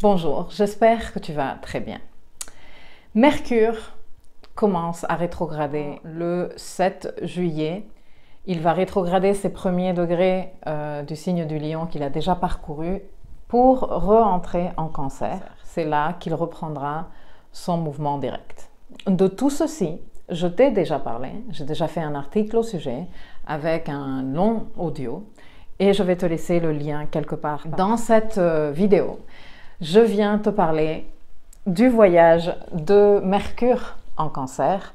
Bonjour, j'espère que tu vas très bien. Mercure commence à rétrograder le 7 juillet. Il va rétrograder ses premiers degrés du signe du Lion qu'il a déjà parcouru pour re-entrer en Cancer. C'est là qu'il reprendra son mouvement direct. De tout ceci, je t'ai déjà parlé, j'ai déjà fait un article au sujet avec un long audio et je vais te laisser le lien quelque part dans cette vidéo. Je viens te parler du voyage de Mercure en Cancer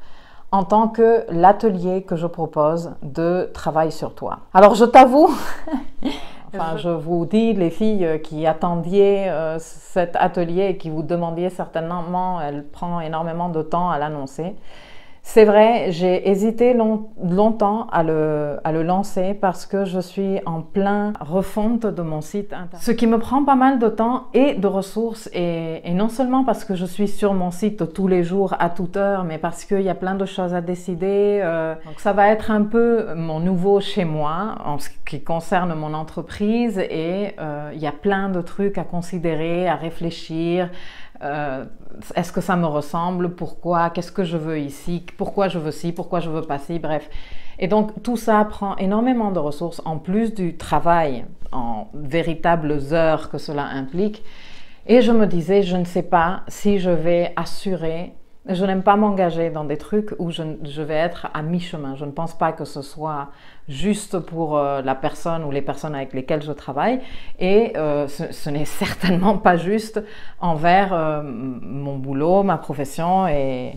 en tant que l'atelier que je propose de travail sur toi. Alors je t'avoue, je vous dis les filles qui attendiez cet atelier et qui vous demandiez certainement, elle prend énormément de temps à l'annoncer. C'est vrai, j'ai hésité longtemps à le lancer parce que je suis en plein refonte de mon site internet. Ce qui me prend pas mal de temps et de ressources et non seulement parce que je suis sur mon site tous les jours à toute heure, mais parce qu'il y a plein de choses à décider. Donc ça va être un peu mon nouveau chez moi en ce qui concerne mon entreprise et il y a plein de trucs à considérer, à réfléchir. Est-ce que ça me ressemble? Pourquoi? Qu'est-ce que je veux ici? Pourquoi je veux ci? Pourquoi je veux pas ci? Bref. Et donc tout ça prend énormément de ressources en plus du travail en véritables heures que cela implique. Et je me disais, je ne sais pas si je vais assurer. Je n'aime pas m'engager dans des trucs où je vais être à mi-chemin. Je ne pense pas que ce soit juste pour la personne ou les personnes avec lesquelles je travaille et ce n'est certainement pas juste envers mon boulot, ma profession et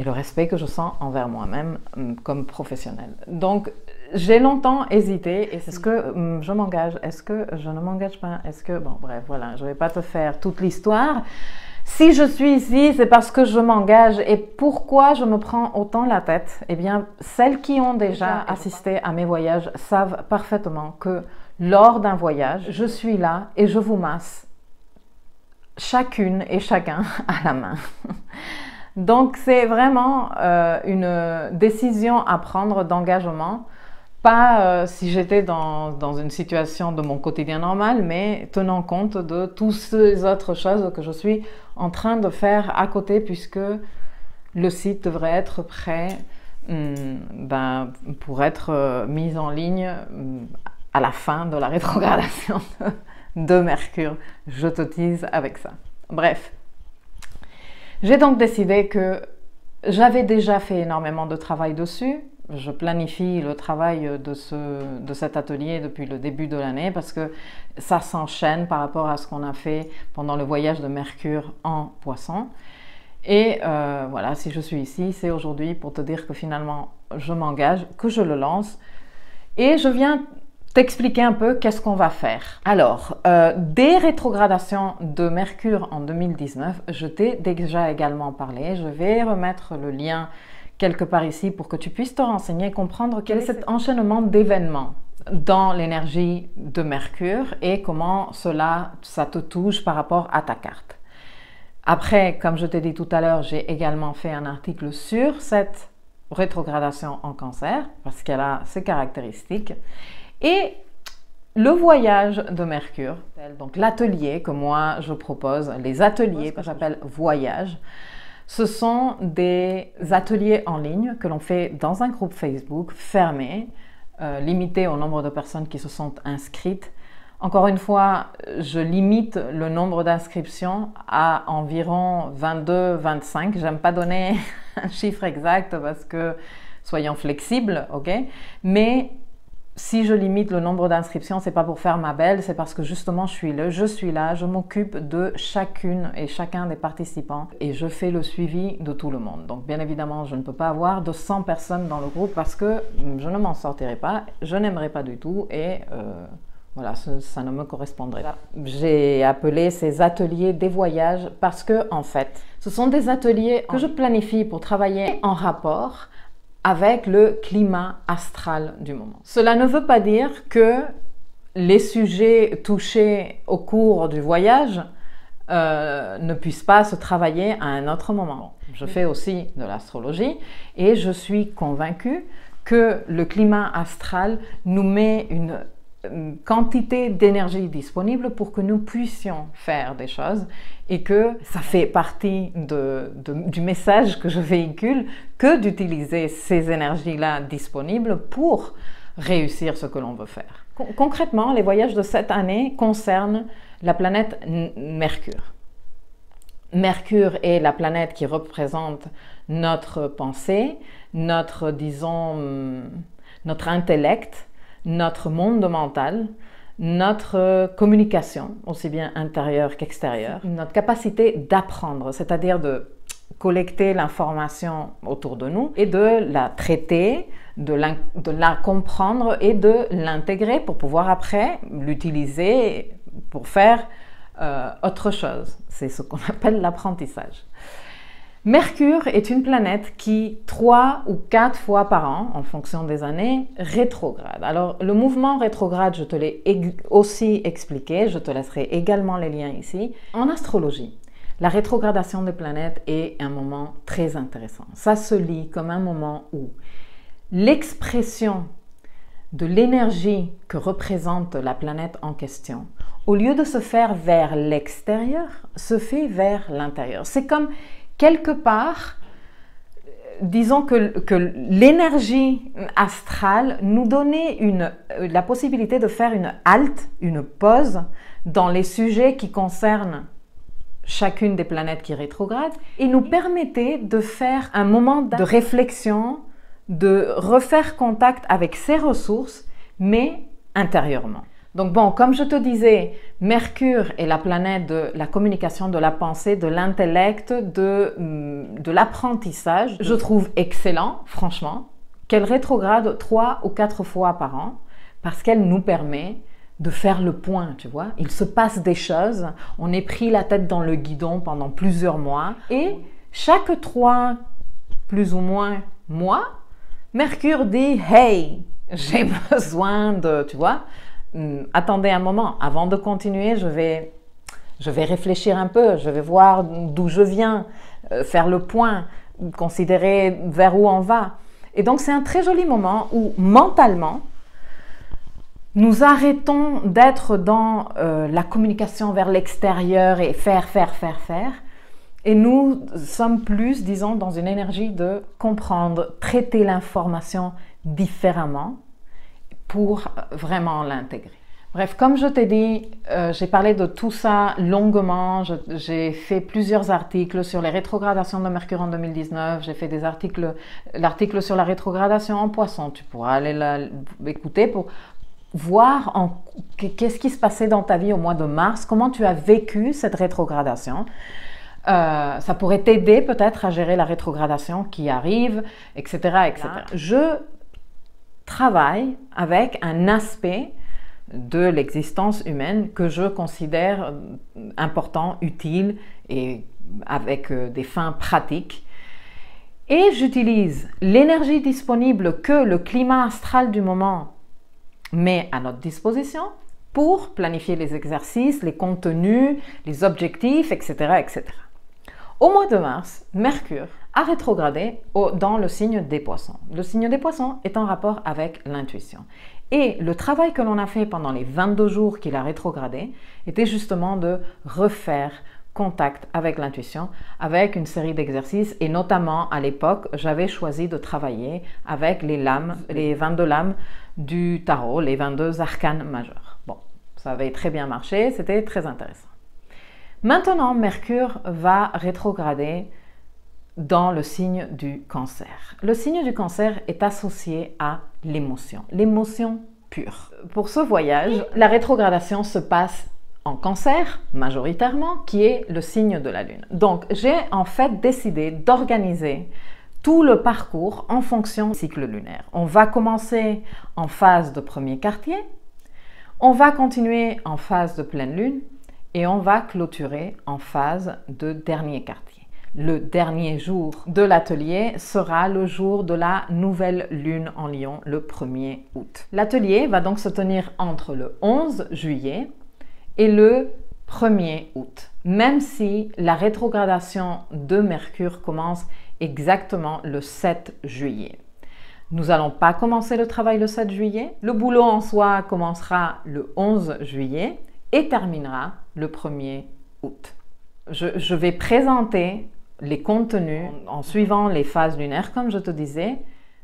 le respect que je sens envers moi-même comme professionnelle. Donc, j'ai longtemps hésité. Est-ce que je m'engage? Est-ce que je ne m'engage pas? Est-ce que... Bon, bref, voilà, je ne vais pas te faire toute l'histoire. Si je suis ici, c'est parce que je m'engage. Et pourquoi je me prends autant la tête? Eh bien, celles qui ont déjà assisté à mes voyages savent parfaitement que lors d'un voyage, je suis là et je vous masse chacune et chacun à la main. Donc, c'est vraiment une décision à prendre d'engagement. Pas si j'étais dans une situation de mon quotidien normal, mais tenant compte de toutes ces autres choses que je suis en train de faire à côté puisque le site devrait être prêt pour être mis en ligne à la fin de la rétrogradation de Mercure. Je te tease avec ça. Bref, j'ai donc décidé que j'avais déjà fait énormément de travail dessus. Je planifie le travail de cet atelier depuis le début de l'année parce que ça s'enchaîne par rapport à ce qu'on a fait pendant le voyage de Mercure en Poisson. Et voilà, si je suis ici, c'est aujourd'hui pour te dire que finalement, je m'engage, que je le lance. Et je viens t'expliquer un peu qu'est-ce qu'on va faire. Alors, des rétrogradations de Mercure en 2019, je t'ai déjà également parlé. Je vais remettre le lien quelque part ici pour que tu puisses te renseigner, comprendre quel est cet enchaînement d'événements dans l'énergie de Mercure et comment ça te touche par rapport à ta carte. Après, comme je t'ai dit tout à l'heure, j'ai également fait un article sur cette rétrogradation en Cancer parce qu'elle a ses caractéristiques. Et le voyage de Mercure, donc l'atelier que moi je propose, les ateliers que j'appelle voyages, ce sont des ateliers en ligne que l'on fait dans un groupe Facebook fermé, limité au nombre de personnes qui se sont inscrites. Encore une fois, je limite le nombre d'inscriptions à environ 22-25. J'aime pas donner un chiffre exact parce que soyons flexibles, ok? Mais si je limite le nombre d'inscriptions, c'est pas pour faire ma belle, c'est parce que justement je suis là, je m'occupe de chacune et chacun des participants et je fais le suivi de tout le monde. Donc bien évidemment, je ne peux pas avoir de 100 personnes dans le groupe parce que je ne m'en sortirai pas, je n'aimerais pas du tout et voilà, ça ne me correspondrait pas. J'ai appelé ces ateliers des voyages parce que en fait, ce sont des ateliers que je planifie pour travailler en rapport avec le climat astral du moment. Cela ne veut pas dire que les sujets touchés au cours du voyage ne puissent pas se travailler à un autre moment. Je fais aussi de l'astrologie et je suis convaincue que le climat astral nous met une quantité d'énergie disponible pour que nous puissions faire des choses et que ça fait partie du message que je véhicule que d'utiliser ces énergies-là disponibles pour réussir ce que l'on veut faire. Concrètement, les voyages de cette année concernent la planète Mercure. Mercure est la planète qui représente notre pensée, notre, disons, notre intellect, notre monde mental, notre communication, aussi bien intérieure qu'extérieure, notre capacité d'apprendre, c'est-à-dire de collecter l'information autour de nous et de la traiter, de la comprendre et de l'intégrer pour pouvoir après l'utiliser pour faire autre chose. C'est ce qu'on appelle l'apprentissage. Mercure est une planète qui, 3 ou 4 fois par an, en fonction des années, rétrograde. Alors, le mouvement rétrograde, je te l'ai aussi expliqué, je te laisserai également les liens ici. En astrologie, la rétrogradation des planètes est un moment très intéressant. Ça se lit comme un moment où l'expression de l'énergie que représente la planète en question, au lieu de se faire vers l'extérieur, se fait vers l'intérieur. C'est comme quelque part, disons que l'énergie astrale nous donnait la possibilité de faire une halte, une pause dans les sujets qui concernent chacune des planètes qui rétrogradent et nous permettait de faire un moment de réflexion, de refaire contact avec ses ressources, mais intérieurement. Donc bon, comme je te disais, Mercure est la planète de la communication, de la pensée, de l'intellect, de l'apprentissage. Je trouve excellent, franchement, qu'elle rétrograde 3 ou 4 fois par an parce qu'elle nous permet de faire le point, tu vois. Il se passe des choses, on est pris la tête dans le guidon pendant plusieurs mois et chaque 3, plus ou moins, mois, Mercure dit « Hey, j'ai besoin de, tu vois, attendez un moment, avant de continuer, je vais réfléchir un peu, je vais voir d'où je viens, faire le point, considérer vers où on va. » Et donc, c'est un très joli moment où, mentalement, nous arrêtons d'être dans la communication vers l'extérieur et faire. Et nous sommes plus, disons, dans une énergie de comprendre, traiter l'information différemment pour vraiment l'intégrer. Bref, comme je t'ai dit, j'ai parlé de tout ça longuement. J'ai fait plusieurs articles sur les rétrogradations de Mercure en 2019. J'ai fait l'article sur la rétrogradation en Poisson. Tu pourras aller l'écouter pour voir qu'est-ce qui se passait dans ta vie au mois de mars, comment tu as vécu cette rétrogradation. Ça pourrait t'aider peut-être à gérer la rétrogradation qui arrive, etc., etc. Je travaille avec un aspect de l'existence humaine que je considère important, utile et avec des fins pratiques. Et j'utilise l'énergie disponible que le climat astral du moment met à notre disposition pour planifier les exercices, les contenus, les objectifs, etc., etc. Au mois de mars, Mercure a rétrogradé dans le signe des Poissons. Le signe des Poissons est en rapport avec l'intuition. Et le travail que l'on a fait pendant les 22 jours qu'il a rétrogradé était justement de refaire contact avec l'intuition, avec une série d'exercices. Et notamment, à l'époque, j'avais choisi de travailler avec les lames, les 22 lames du tarot, les 22 arcanes majeurs. Bon, ça avait très bien marché, c'était très intéressant. Maintenant, Mercure va rétrograder dans le signe du Cancer. Le signe du Cancer est associé à l'émotion pure. Pour ce voyage, la rétrogradation se passe en Cancer, majoritairement, qui est le signe de la Lune. Donc, j'ai en fait décidé d'organiser tout le parcours en fonction du cycle lunaire. On va commencer en phase de premier quartier, on va continuer en phase de pleine lune, et on va clôturer en phase de dernier quartier. Le dernier jour de l'atelier sera le jour de la nouvelle lune en Lion, le 1er août. L'atelier va donc se tenir entre le 11 juillet et le 1er août, même si la rétrogradation de Mercure commence exactement le 7 juillet. Nous n'allons pas commencer le travail le 7 juillet. Le boulot en soi commencera le 11 juillet et terminera le 1er août. Je vais présenter les contenus en suivant les phases lunaires, comme je te disais,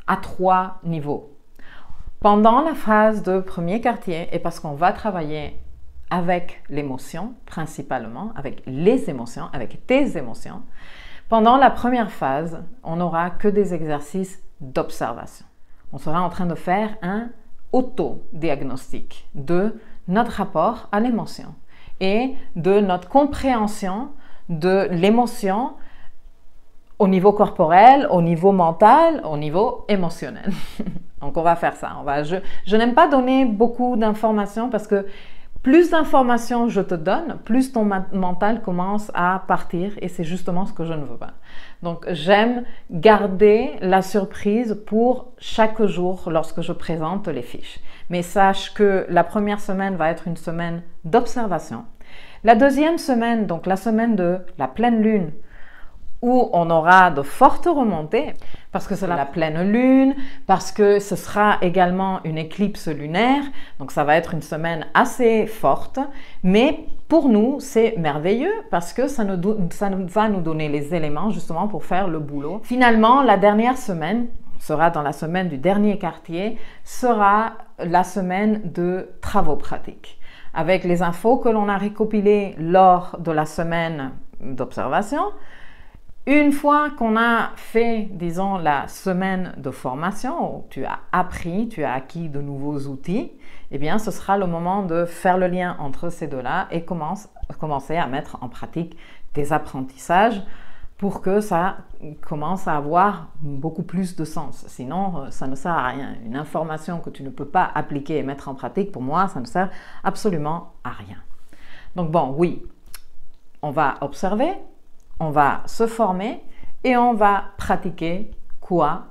à 3 niveaux. Pendant la phase de premier quartier, et parce qu'on va travailler avec l'émotion, principalement, avec les émotions, avec tes émotions, pendant la première phase, on n'aura que des exercices d'observation. On sera en train de faire un auto-diagnostic de notre rapport à l'émotion et de notre compréhension de l'émotion au niveau corporel, au niveau mental, au niveau émotionnel. Donc on va faire ça. Je n'aime pas donner beaucoup d'informations parce que plus d'informations je te donne, plus ton mental commence à partir et c'est justement ce que je ne veux pas. Donc j'aime garder la surprise pour chaque jour lorsque je présente les fiches. Mais sache que la première semaine va être une semaine d'observation. La deuxième semaine, donc la semaine de la pleine lune, où on aura de fortes remontées, parce que c'est la pleine lune, parce que ce sera également une éclipse lunaire, donc ça va être une semaine assez forte, mais pour nous c'est merveilleux parce que ça va nous donner les éléments justement pour faire le boulot. Finalement, la dernière semaine, sera dans la semaine du dernier quartier, sera la semaine de travaux pratiques. Avec les infos que l'on a récopilées lors de la semaine d'observation, une fois qu'on a fait, disons, la semaine de formation, où tu as appris, tu as acquis de nouveaux outils, eh bien, ce sera le moment de faire le lien entre ces deux-là et commencer à mettre en pratique tes apprentissages pour que ça commence à avoir beaucoup plus de sens. Sinon, ça ne sert à rien. Une information que tu ne peux pas appliquer et mettre en pratique, pour moi, ça ne sert absolument à rien. Donc bon, oui, on va observer, on va se former et on va pratiquer quoi?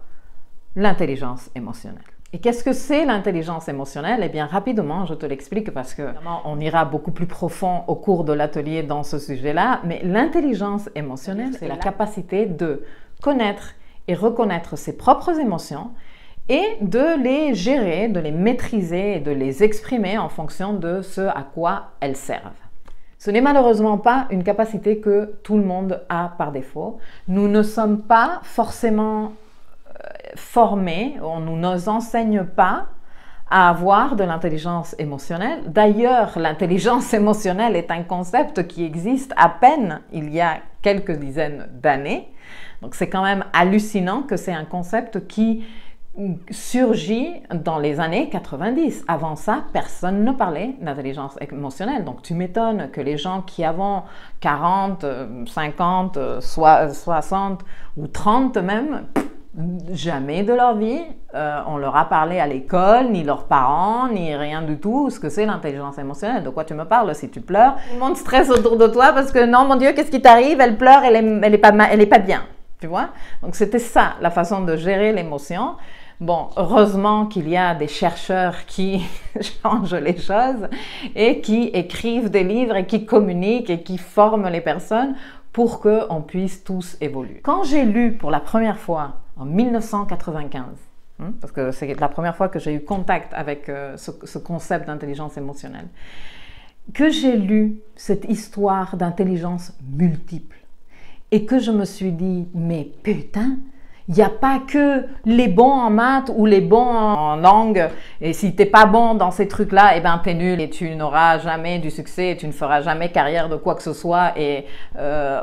L'intelligence émotionnelle. Et qu'est-ce que c'est l'intelligence émotionnelle? Eh bien, rapidement, je te l'explique parce que on ira beaucoup plus profond au cours de l'atelier dans ce sujet-là. Mais l'intelligence émotionnelle, c'est la capacité de connaître et reconnaître ses propres émotions et de les gérer, de les maîtriser et de les exprimer en fonction de ce à quoi elles servent. Ce n'est malheureusement pas une capacité que tout le monde a par défaut. Nous ne sommes pas forcément formés, on ne nous enseigne pas à avoir de l'intelligence émotionnelle. D'ailleurs, l'intelligence émotionnelle est un concept qui existe à peine il y a quelques dizaines d'années. Donc c'est quand même hallucinant que c'est un concept qui surgit dans les années 90. Avant ça, personne ne parlait d'intelligence émotionnelle. Donc tu m'étonnes que les gens qui avant 40, 50, 60 ou 30 même, jamais de leur vie, on leur a parlé à l'école, ni leurs parents, ni rien du tout, ce que c'est l'intelligence émotionnelle. De quoi tu me parles si tu pleures? Tout le monde stresse autour de toi parce que non, mon Dieu, qu'est-ce qui t'arrive? Elle pleure, elle est pas bien. Tu vois? Donc c'était ça, la façon de gérer l'émotion. Bon, heureusement qu'il y a des chercheurs qui changent les choses et qui écrivent des livres et qui communiquent et qui forment les personnes pour qu'on puisse tous évoluer. Quand j'ai lu pour la première fois en 1995, parce que c'est la première fois que j'ai eu contact avec ce concept d'intelligence émotionnelle, que j'ai lu cette histoire d'intelligence multiple et que je me suis dit, mais putain, il n'y a pas que les bons en maths ou les bons en langue. Et si tu n'es pas bon dans ces trucs-là, eh ben, tu es nul et tu n'auras jamais du succès et tu ne feras jamais carrière de quoi que ce soit et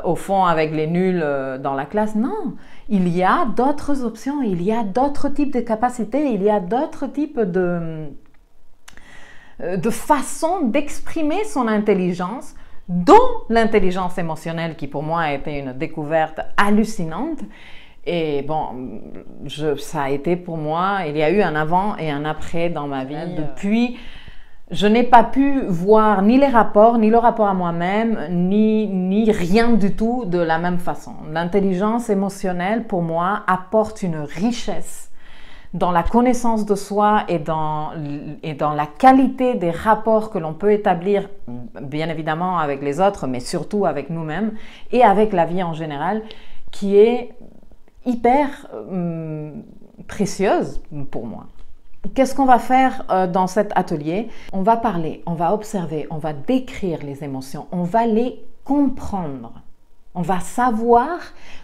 au fond avec les nuls dans la classe. Non, il y a d'autres options, il y a d'autres types de capacités, il y a d'autres types de façons d'exprimer son intelligence, dont l'intelligence émotionnelle qui pour moi a été une découverte hallucinante. Et bon, ça a été pour moi, il y a eu un avant et un après dans ma vie. Depuis, je n'ai pas pu voir ni les rapports, ni le rapport à moi-même, ni rien du tout de la même façon. L'intelligence émotionnelle, pour moi, apporte une richesse dans la connaissance de soi et dans la qualité des rapports que l'on peut établir, bien évidemment avec les autres, mais surtout avec nous-mêmes et avec la vie en général, qui est hyper précieuse pour moi. Qu'est-ce qu'on va faire dans cet atelier? On va parler, on va observer, on va décrire les émotions, on va les comprendre. On va savoir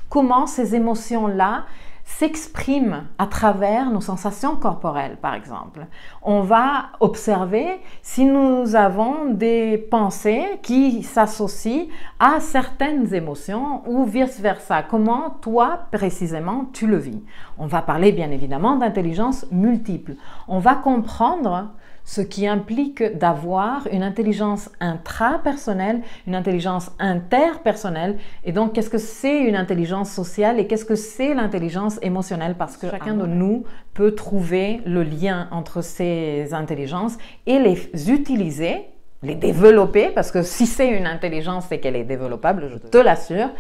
comment ces émotions-là s'expriment à travers nos sensations corporelles, par exemple. On va observer si nous avons des pensées qui s'associent à certaines émotions ou vice-versa. Comment toi, précisément, tu le vis. On va parler, bien évidemment, d'intelligence multiple. On va comprendre ce qui implique d'avoir une intelligence intrapersonnelle, une intelligence interpersonnelle. Et donc, qu'est-ce que c'est une intelligence sociale et qu'est-ce que c'est l'intelligence émotionnelle? Parce que chacun de nous peut trouver le lien entre ces intelligences et les utiliser, les développer, parce que si c'est une intelligence, c'est qu'elle est développable, je te l'assure,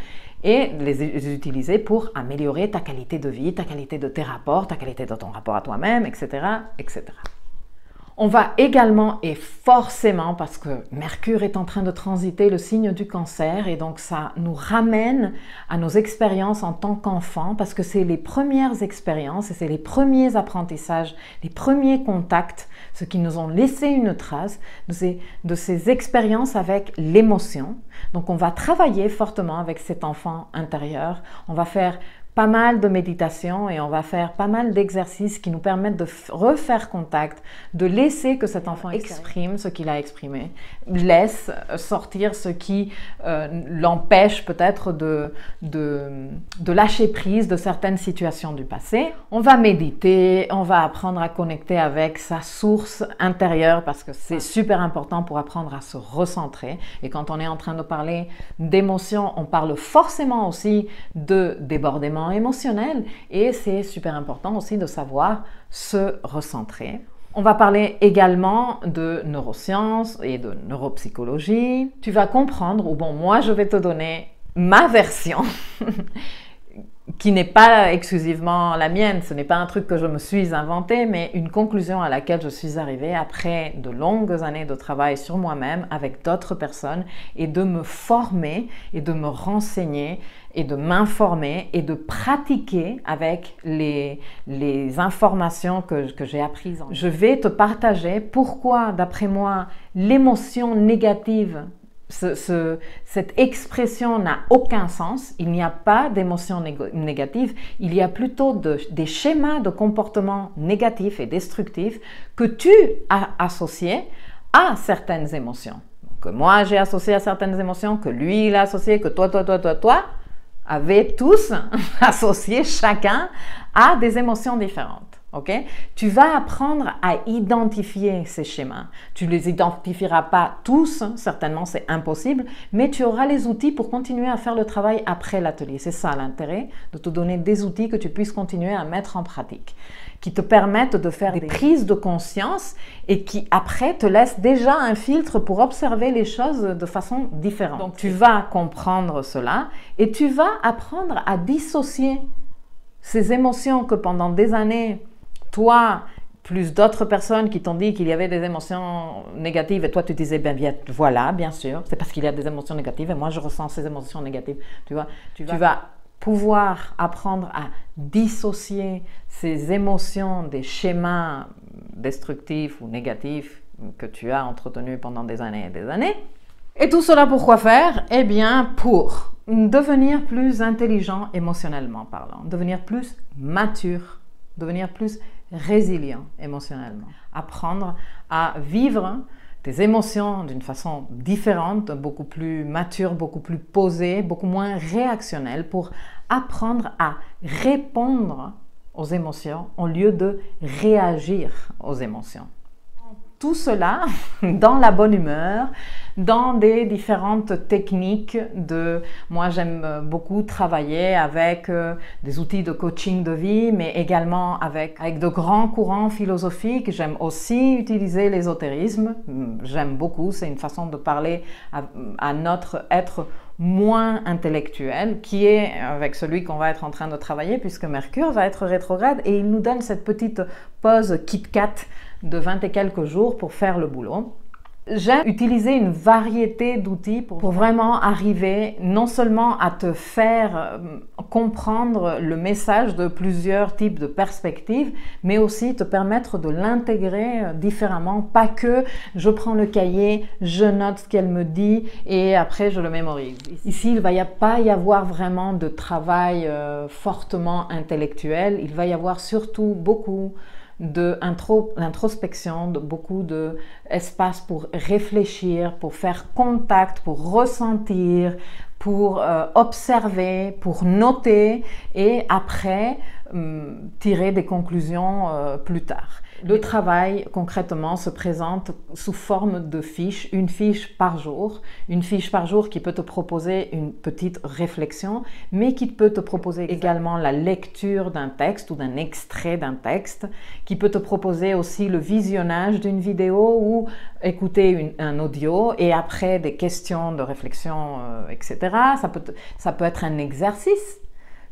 et les utiliser pour améliorer ta qualité de vie, ta qualité de tes rapports, ta qualité de ton rapport à toi-même, etc., etc. On va également et forcément, parce que Mercure est en train de transiter le signe du Cancer et donc ça nous ramène à nos expériences en tant qu'enfant parce que c'est les premières expériences et c'est les premiers apprentissages, les premiers contacts, ceux qui nous ont laissé une trace de ces expériences avec l'émotion. Donc on va travailler fortement avec cet enfant intérieur, on va faire pas mal de méditation et on va faire pas mal d'exercices qui nous permettent de refaire contact, de laisser que cet enfant exprime ce qu'il a exprimé, laisse sortir ce qui l'empêche peut-être de lâcher prise de certaines situations du passé. On va méditer, on va apprendre à connecter avec sa source intérieure parce que c'est super important pour apprendre à se recentrer. Et quand on est en train de parler d'émotions, on parle forcément aussi de débordement émotionnel et c'est super important aussi de savoir se recentrer. On va parler également de neurosciences et de neuropsychologie. Tu vas comprendre, ou bon, moi je vais te donner ma version qui n'est pas exclusivement la mienne, ce n'est pas un truc que je me suis inventé, mais une conclusion à laquelle je suis arrivée après de longues années de travail sur moi-même avec d'autres personnes et de me former et de me renseigner et de m'informer et de pratiquer avec les informations que j'ai apprises. Je vais te partager pourquoi, d'après moi, l'émotion négative, cette expression n'a aucun sens. Il n'y a pas d'émotion négative, il y a plutôt des schémas de comportement négatifs et destructifs que tu as associés à certaines émotions. Que moi j'ai associé à certaines émotions, que lui il a associé, que toi avez tous associé chacun à des émotions différentes. Okay? Tu vas apprendre à identifier ces schémas. Tu ne les identifieras pas tous, certainement c'est impossible, mais tu auras les outils pour continuer à faire le travail après l'atelier. C'est ça l'intérêt, de te donner des outils que tu puisses continuer à mettre en pratique, qui te permettent de faire des prises de conscience et qui après te laissent déjà un filtre pour observer les choses de façon différente. Donc tu vas comprendre cela et tu vas apprendre à dissocier ces émotions que pendant des années, toi, plus d'autres personnes qui t'ont dit qu'il y avait des émotions négatives et toi tu disais, ben bien, voilà, bien sûr, c'est parce qu'il y a des émotions négatives et moi je ressens ces émotions négatives. Tu vois, tu vas pouvoir apprendre à dissocier ces émotions des schémas destructifs ou négatifs que tu as entretenus pendant des années et des années. Et tout cela pour quoi faire? Eh bien, pour devenir plus intelligent émotionnellement parlant, devenir plus mature, devenir plus résilient émotionnellement, apprendre à vivre tes émotions d'une façon différente, beaucoup plus mature, beaucoup plus posée, beaucoup moins réactionnelle pour apprendre à répondre aux émotions au lieu de réagir aux émotions. Tout cela dans la bonne humeur, dans des différentes techniques moi j'aime beaucoup travailler avec des outils de coaching de vie, mais également avec de grands courants philosophiques. J'aime aussi utiliser l'ésotérisme, j'aime beaucoup, c'est une façon de parler à notre être moins intellectuel, qui est avec celui qu'on va être en train de travailler, puisque Mercure va être rétrograde et il nous donne cette petite pause Kit Kat de 20 et quelques jours pour faire le boulot. J'aime utiliser une variété d'outils pour vraiment arriver non seulement à te faire comprendre le message de plusieurs types de perspectives, mais aussi te permettre de l'intégrer différemment. Pas que je prends le cahier, je note ce qu'elle me dit et après je le mémorise. Ici, il ne va pas y avoir vraiment de travail fortement intellectuel. Il va y avoir surtout beaucoup d'introspection, beaucoup d'espace pour réfléchir, pour faire contact, pour ressentir, pour observer, pour noter et après tirer des conclusions plus tard. Le travail, concrètement, se présente sous forme de fiches, une fiche par jour qui peut te proposer une petite réflexion, mais qui peut te proposer également la lecture d'un texte ou d'un extrait d'un texte, qui peut te proposer aussi le visionnage d'une vidéo ou écouter un audio et après des questions de réflexion, etc. Ça peut être un exercice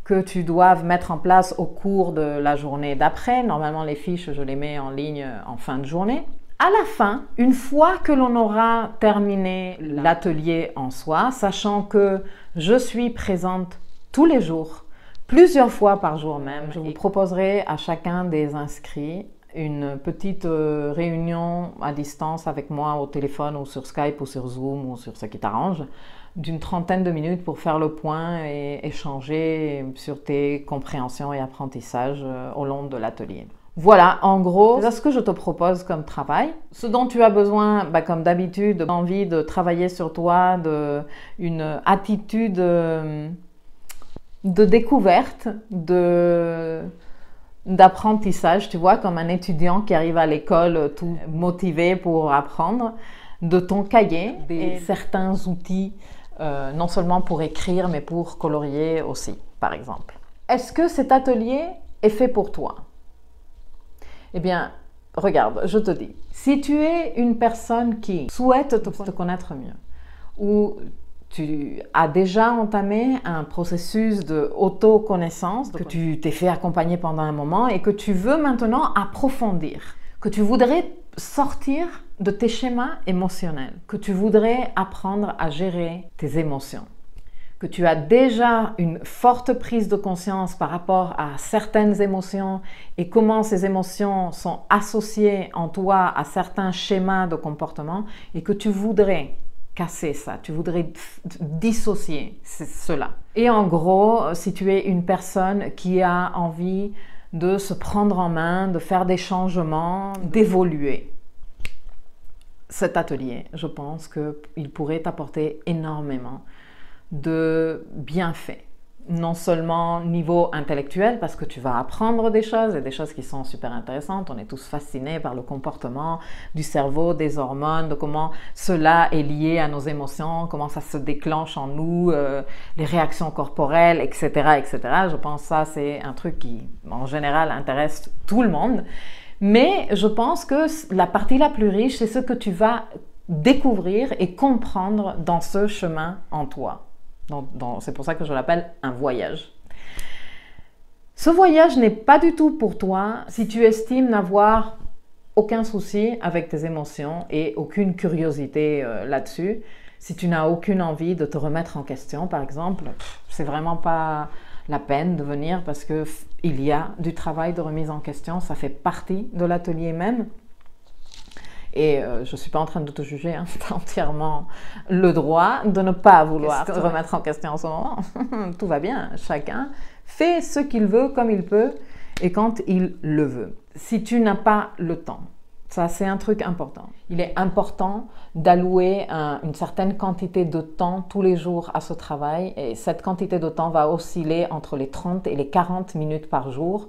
que tu dois mettre en place au cours de la journée d'après. Normalement, les fiches, je les mets en ligne en fin de journée. À la fin, une fois que l'on aura terminé l'atelier en soi, sachant que je suis présente tous les jours, plusieurs fois par jour même, je vous proposerai à chacun des inscrits une petite réunion à distance avec moi au téléphone ou sur Skype ou sur Zoom ou sur ce qui t'arrange, d'une trentaine de minutes pour faire le point et échanger sur tes compréhensions et apprentissages au long de l'atelier. Voilà, en gros, c'est ce que je te propose comme travail. Ce dont tu as besoin, comme d'habitude, envie de travailler sur toi, une attitude de découverte, d'apprentissage, tu vois, comme un étudiant qui arrive à l'école tout motivé pour apprendre, de ton cahier et certains outils, non seulement pour écrire, mais pour colorier aussi, par exemple. Est-ce que cet atelier est fait pour toi? Eh bien, regarde, je te dis, si tu es une personne qui souhaite te connaître mieux, ou tu as déjà entamé un processus d'autoconnaissance, que tu t'es fait accompagner pendant un moment et que tu veux maintenant approfondir, que tu voudrais sortir de tes schémas émotionnels, que tu voudrais apprendre à gérer tes émotions, que tu as déjà une forte prise de conscience par rapport à certaines émotions et comment ces émotions sont associées en toi à certains schémas de comportement et que tu voudrais casser ça, tu voudrais dissocier cela. Et en gros, si tu es une personne qui a envie de se prendre en main, de faire des changements, d'évoluer, cet atelier, je pense qu'il pourrait t'apporter énormément de bienfaits. Non seulement niveau intellectuel, parce que tu vas apprendre des choses, et des choses qui sont super intéressantes. On est tous fascinés par le comportement du cerveau, des hormones, de comment cela est lié à nos émotions, comment ça se déclenche en nous, les réactions corporelles, etc., etc. Je pense que ça, c'est un truc qui, en général, intéresse tout le monde. Mais je pense que la partie la plus riche, c'est ce que tu vas découvrir et comprendre dans ce chemin en toi. C'est pour ça que je l'appelle un voyage. Ce voyage n'est pas du tout pour toi si tu estimes n'avoir aucun souci avec tes émotions et aucune curiosité là-dessus. Si tu n'as aucune envie de te remettre en question, par exemple, c'est vraiment pas la peine de venir parce qu'il y a du travail de remise en question, ça fait partie de l'atelier même. Et je ne suis pas en train de te juger, hein, tu as entièrement le droit de ne pas vouloir te remettre en question en ce moment. Tout va bien, chacun fait ce qu'il veut comme il peut et quand il le veut. Si tu n'as pas le temps, ça c'est un truc important. Il est important d'allouer une certaine quantité de temps tous les jours à ce travail et cette quantité de temps va osciller entre les 30 et les 40 minutes par jour.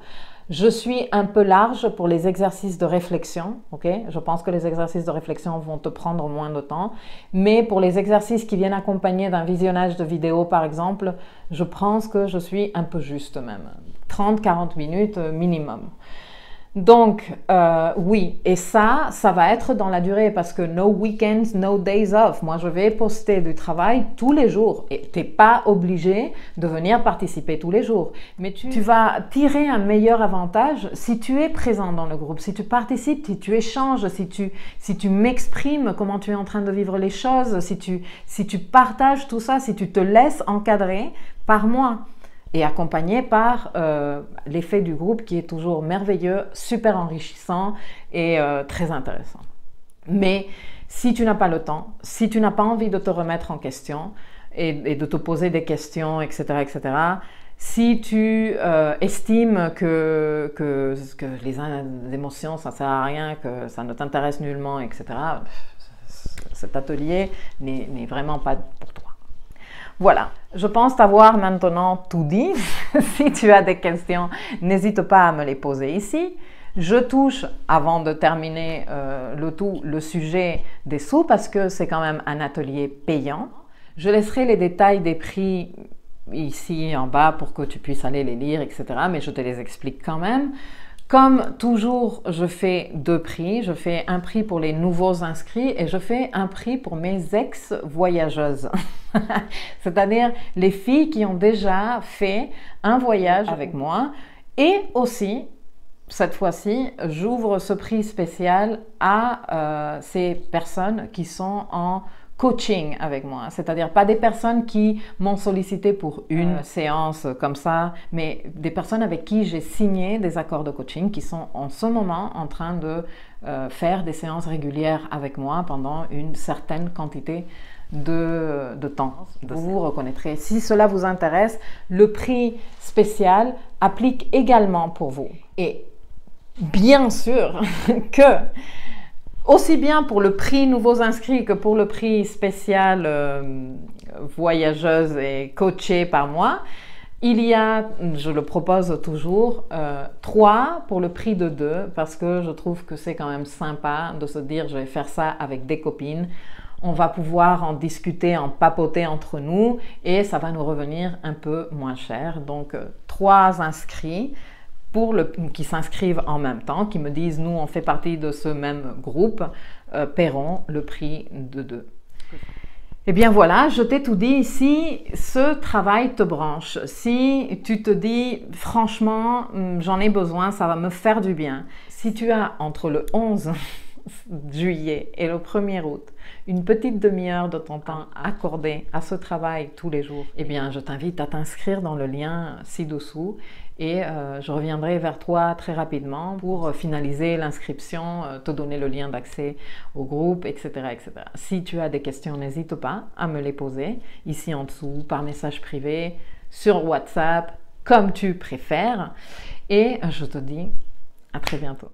Je suis un peu large pour les exercices de réflexion, ok? Je pense que les exercices de réflexion vont te prendre moins de temps, mais pour les exercices qui viennent accompagnés d'un visionnage de vidéo, par exemple, je pense que je suis un peu juste même, 30-40 minutes minimum. Donc, oui, et ça va être dans la durée parce que no weekends, no days off. Moi, je vais poster du travail tous les jours et tu n'es pas obligé de venir participer tous les jours. Mais tu vas tirer un meilleur avantage si tu es présent dans le groupe, si tu participes, si tu échanges, si tu m'exprimes comment tu es en train de vivre les choses, si tu partages tout ça, si tu te laisses encadrer par moi. Et accompagné par l'effet du groupe qui est toujours merveilleux, super enrichissant et très intéressant. Mais si tu n'as pas le temps, si tu n'as pas envie de te remettre en question et de te poser des questions, etc., etc., si tu estimes que les émotions, ça ne sert à rien, que ça ne t'intéresse nullement, etc., cet atelier n'est vraiment pas pour toi. Voilà, je pense t'avoir maintenant tout dit. Si tu as des questions, n'hésite pas à me les poser ici. Je touche, avant de terminer le sujet des sous, parce que c'est quand même un atelier payant. Je laisserai les détails des prix ici en bas pour que tu puisses aller les lire, etc. Mais je te les explique quand même. Comme toujours, je fais deux prix. Je fais un prix pour les nouveaux inscrits et je fais un prix pour mes ex-voyageuses. C'est-à-dire les filles qui ont déjà fait un voyage avec moi. Et aussi, cette fois-ci, j'ouvre ce prix spécial à ces personnes qui sont en coaching avec moi, c'est-à-dire pas des personnes qui m'ont sollicité pour une séance comme ça, mais des personnes avec qui j'ai signé des accords de coaching qui sont en ce moment en train de faire des séances régulières avec moi pendant une certaine quantité de temps. Vous vous reconnaîtrez. Si cela vous intéresse, le prix spécial applique également pour vous. Et bien sûr que aussi bien pour le prix nouveaux inscrits que pour le prix spécial voyageuse et coachée par moi, il y a, je le propose toujours, 3 pour le prix de 2 parce que je trouve que c'est quand même sympa de se dire je vais faire ça avec des copines. On va pouvoir en discuter, en papoter entre nous et ça va nous revenir un peu moins cher. Donc 3 inscrits qui s'inscrivent en même temps, qui me disent nous on fait partie de ce même groupe, paieront le prix de 2. Eh bien voilà, je t'ai tout dit ici, ce travail te branche. Si tu te dis franchement j'en ai besoin, ça va me faire du bien. Si tu as entre le 11 juillet et le 1er août une petite demi-heure de ton temps accordé à ce travail tous les jours, eh bien je t'invite à t'inscrire dans le lien ci-dessous et je reviendrai vers toi très rapidement pour finaliser l'inscription, te donner le lien d'accès au groupe, etc., etc. Si tu as des questions, n'hésite pas à me les poser ici en dessous, par message privé, sur WhatsApp, comme tu préfères. Et je te dis à très bientôt.